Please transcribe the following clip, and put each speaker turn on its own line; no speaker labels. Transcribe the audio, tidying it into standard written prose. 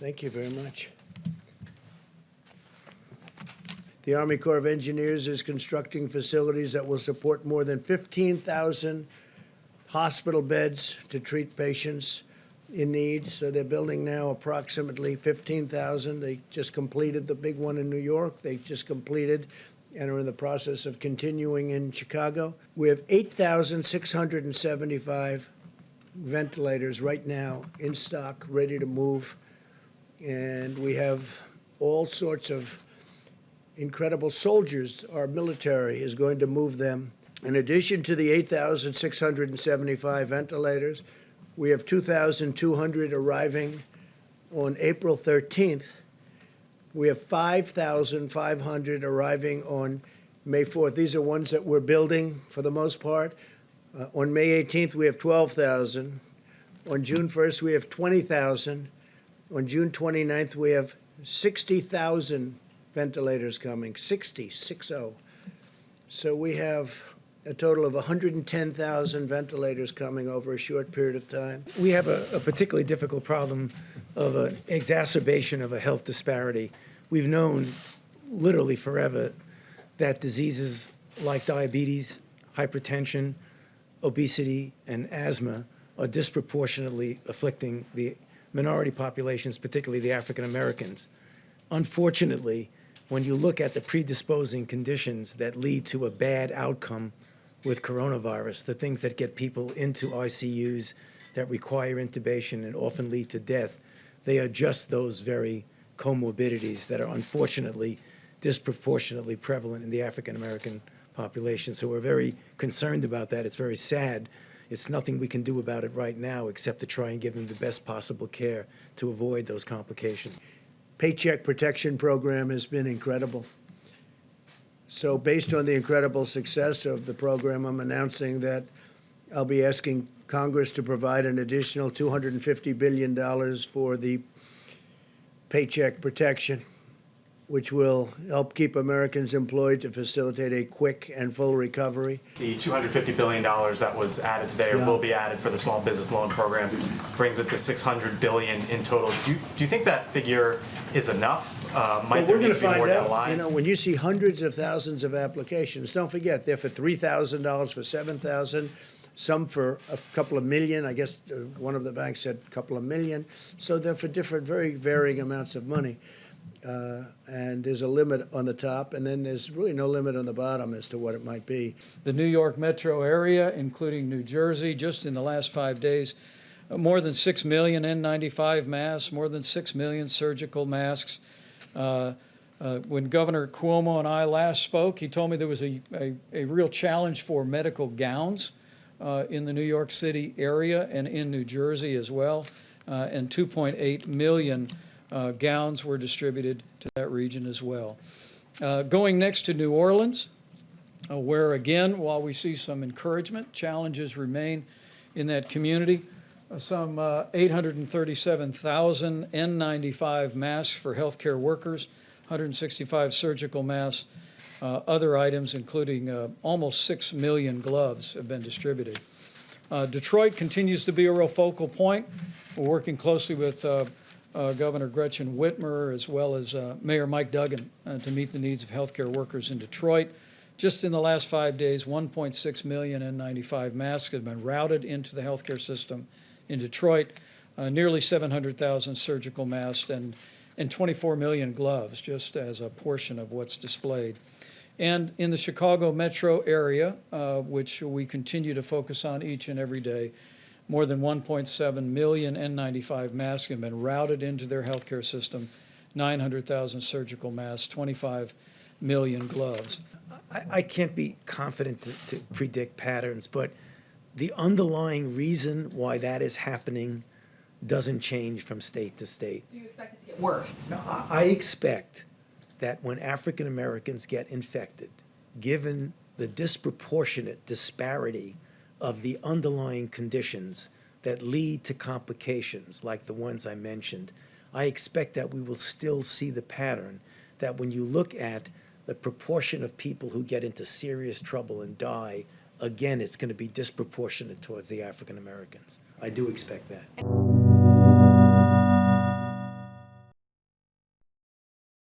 Thank you very much. The Army Corps of Engineers is constructing facilities that will support more than 15,000 hospital beds to treat patients in need. So they're building now approximately 15,000. They just completed the big one in New York. They just completed and are in the process of continuing in Chicago. We have 8,675 ventilators right now in stock, ready to move. And we have all sorts of incredible soldiers. Our military is going to move them. In addition to the 8,675 ventilators, we have 2,200 arriving on April 13th. We have 5,500 arriving on May 4th. These are ones that we're building for the most part. On May 18th, we have 12,000. On June 1st, we have 20,000. On June 29th, we have 60,000 ventilators coming, 60. So we have a total of 110,000 ventilators coming over a short period of time.
We have a particularly difficult problem of an exacerbation of a health disparity. We've known literally forever that diseases like diabetes, hypertension, obesity, and asthma are disproportionately afflicting the minority populations, particularly the African Americans. Unfortunately, when you look at the predisposing conditions that lead to a bad outcome with coronavirus, the things that get people into ICUs that require intubation and often lead to death, they are just those very comorbidities that are unfortunately disproportionately prevalent in the African American population. So we're very concerned about that. It's very sad. It's nothing we can do about it right now except to try and give them the best possible care to avoid those complications.
Paycheck protection program has been incredible. So based on the incredible success of the program, I'm announcing that I'll be asking Congress to provide an additional $250 billion for the Paycheck protection, which will help keep Americans employed to facilitate a quick and full recovery.
The $250 billion that was added today, or will be added for the small business loan program, brings it to $600 billion in total. Do you think that figure is enough? Might there need to be more down the line?
You know, when you see hundreds of thousands of applications, don't forget they're for $3,000, for $7,000. Some for a couple of million. I guess one of the banks said a couple of million. So they're for different, very varying amounts of money. And there's a limit on the top, and then there's really no limit on the bottom as to what it might be.
The New York metro area, including New Jersey, just in the last 5 days, more than 6 million N95 masks, more than 6 million surgical masks. When Governor Cuomo and I last spoke, he told me there was a real challenge for medical gowns in the New York City area and in New Jersey as well, and 2.8 million gowns were distributed to that region as well. Going next to New Orleans, where again, while we see some encouragement, challenges remain in that community. Some 837,000 N95 masks for healthcare workers, 165 surgical masks. Other items, including almost 6 million gloves, have been distributed. Detroit continues to be a real focal point. We're working closely with Governor Gretchen Whitmer as well as Mayor Mike Duggan to meet the needs of healthcare workers in Detroit. Just in the last 5 days, 1.6 million N95 masks have been routed into the healthcare system in Detroit, nearly 700,000 surgical masks, and 24 million gloves, just as a portion of what's displayed. And in the Chicago metro area, which we continue to focus on each and every day, more than 1.7 million N95 masks have been routed into their healthcare system, 900,000 surgical masks, 25 million gloves.
I can't be confident to predict patterns, but the underlying reason why that is happening doesn't change from state to state.
So you expect it to get worse?
No, I expect that when African Americans get infected, given the disproportionate disparity of the underlying conditions that lead to complications like the ones I mentioned, I expect that we will still see the pattern that when you look at the proportion of people who get into serious trouble and die, again, it's going to be disproportionate towards the African Americans. I do expect that.